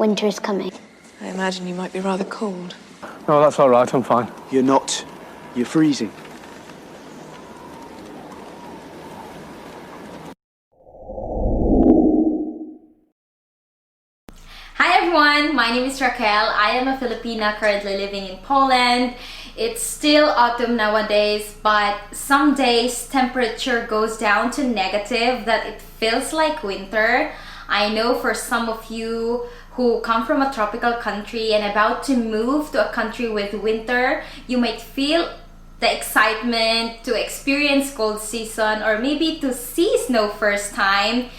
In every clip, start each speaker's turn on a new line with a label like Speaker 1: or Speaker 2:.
Speaker 1: winter's coming.
Speaker 2: I imagine you might be rather cold.
Speaker 3: No, that's all right, I'm fine.
Speaker 4: You're not. You're freezing.
Speaker 5: Hi everyone, my name is Racquel. I am a Filipina currently living in Poland. It's still autumn nowadays, but some days temperature goes down to negative that it feels like winter. I know for some of you who come from a tropical country and about to move to a country with winter, you might feel the excitement to experience cold season or maybe to see snow first time.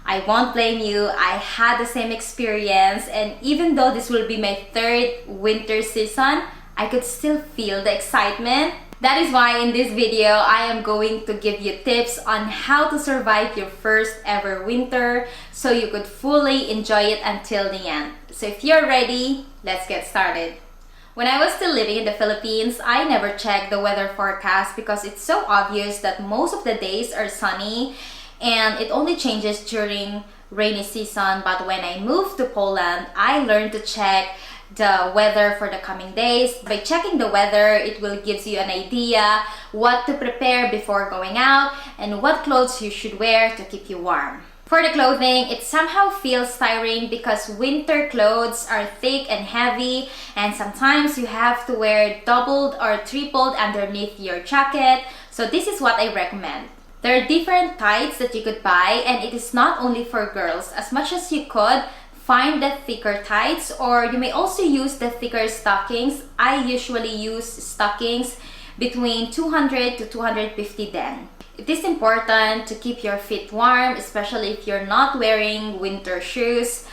Speaker 5: I won't blame you. I had the same experience, and even though this will be my third winter season, I could still feel the excitement. That is why in this video, I am going to give you tips on how to survive your first ever winter so you could fully enjoy it until the end. So if you're ready, let's get started. When I was still living in the Philippines, I never checked the weather forecast because it's so obvious that most of the days are sunny and it only changes during rainy season. But when I moved to Poland, I learned to check the weather for the coming days. By checking the weather, it will give you an idea what to prepare before going out and what clothes you should wear to keep you warm. For the clothing, it somehow feels tiring because winter clothes are thick and heavy, and sometimes you have to wear doubled or tripled underneath your jacket. So this is what I recommend. There are different tights that you could buy, and it is not only for girls. As much as you could, find the thicker tights, or you may also use the thicker stockings. I usually use stockings between 200 to 250 den. It is important to keep your feet warm, especially if you're not wearing winter shoes,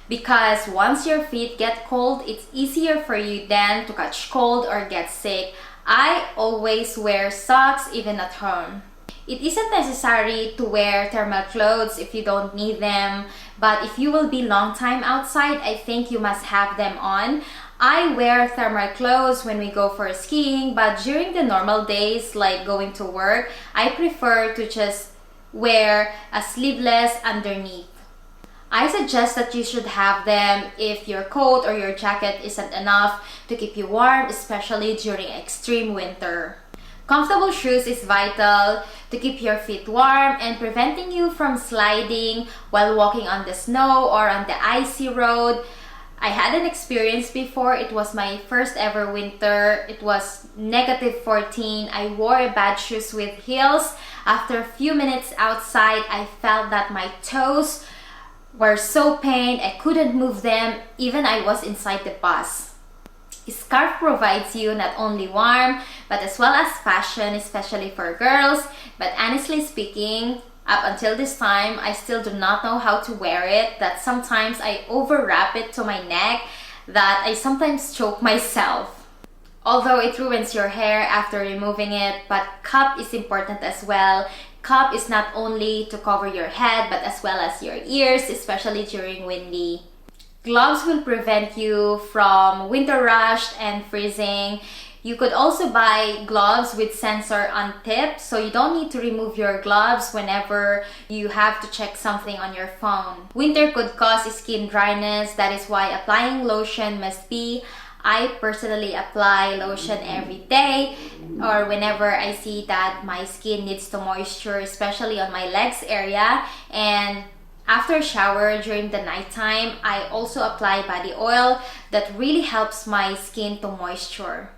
Speaker 5: because once your feet get cold, it's easier for you then to catch cold or get sick. I always wear socks even at home. It isn't necessary to wear thermal clothes if you don't need them, but if you will be long time outside, I think you must have them on. I wear thermal clothes when we go for skiing, but during the normal days like going to work, I prefer to just wear a sleeveless underneath. I suggest that you should have them if your coat or your jacket isn't enough to keep you warm, especially during extreme winter. Comfortable shoes is vital to keep your feet warm and preventing you from sliding while walking on the snow or on the icy road. I had an experience before. It was my first ever winter. It was -14. I wore bad shoes with heels. After a few minutes outside, I felt that my toes were so pained. I couldn't move them even I was inside the bus. Scarf provides you not only warm but as well as fashion, especially for girls. But honestly speaking, up until this time, I still do not know how to wear it. That sometimes I overwrap it to my neck that I sometimes choke myself. Although it ruins your hair after removing it, but cap is important as well. Cap is not only to cover your head but as well as your ears, especially during windy. Gloves will prevent you from winter rash and freezing. You could also buy gloves with sensor on tip, so you don't need to remove your gloves whenever you have to check something on your phone. Winter could cause skin dryness. That is why applying lotion must be. I personally apply lotion every day or whenever I see that my skin needs to moisture, especially on my legs area. And after shower during the nighttime, I also apply body oil that really helps my skin to moisture.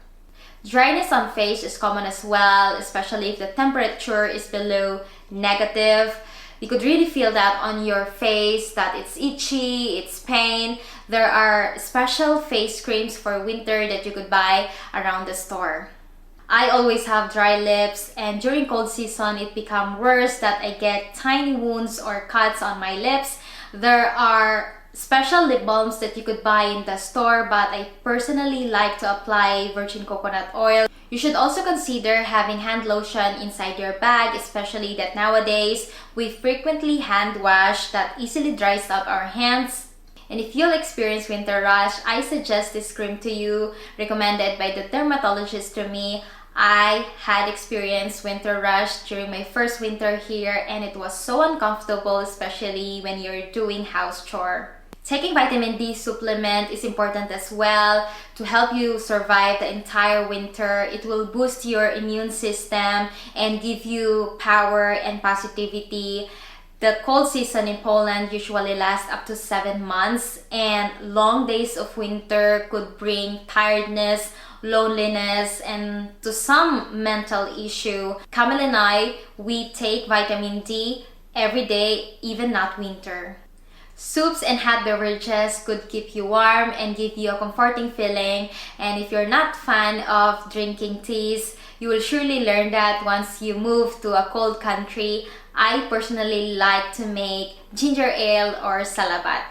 Speaker 5: Dryness on face is common as well, especially if the temperature is below negative. You could really feel that on your face, that it's itchy, it's pain. There are special face creams for winter that you could buy around the store. I always have dry lips, and during cold season it becomes worse that I get tiny wounds or cuts on my lips. There are special lip balms that you could buy in the store, but I personally like to apply virgin coconut oil. You should also consider having hand lotion inside your bag, especially that nowadays we frequently hand wash that easily dries up our hands. And if you'll experience winter rash, I suggest this cream to you, recommended by the dermatologist to me. I had experienced winter rash during my first winter here, and it was so uncomfortable, especially when you're doing house chore. Taking vitamin D supplement is important as well to help you survive the entire winter. It will boost your immune system and give you power and positivity. The cold season in Poland usually lasts up to 7 months, and long days of winter could bring tiredness, loneliness, and to some mental issue. Kamil and I, we take vitamin D every day, even not winter. Soups and hot beverages could keep you warm and give you a comforting feeling. And if you're not fan of drinking teas, you will surely learn that once you move to a cold country. I personally like to make ginger ale or salabat.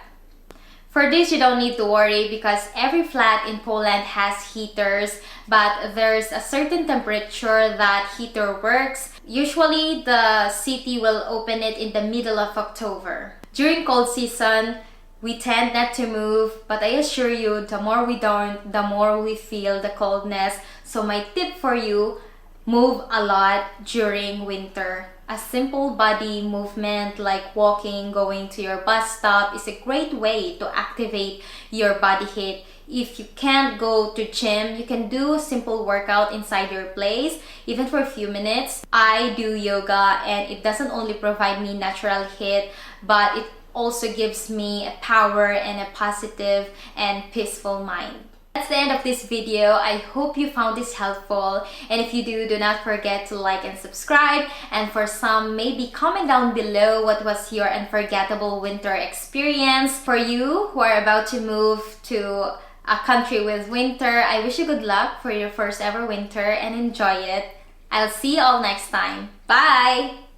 Speaker 5: For this, you don't need to worry because every flat in Poland has heaters, but there's a certain temperature that heater works. Usually, the city will open it in the middle of October. During cold season, we tend not to move, but I assure you, the more we don't, the more we feel the coldness. So my tip for you, move a lot during winter. A simple body movement like walking, going to your bus stop is a great way to activate your body heat. If you can't go to gym, you can do a simple workout inside your place, even for a few minutes. I do yoga and it doesn't only provide me natural heat, but it also gives me a power and a positive and peaceful mind. That's the end of this video. I hope you found this helpful, and if you do not forget to like and subscribe, and for some, maybe comment down below what was your unforgettable winter experience. For you who are about to move to a country with winter, I wish you good luck for your first ever winter and enjoy it. I'll see you all next time. Bye!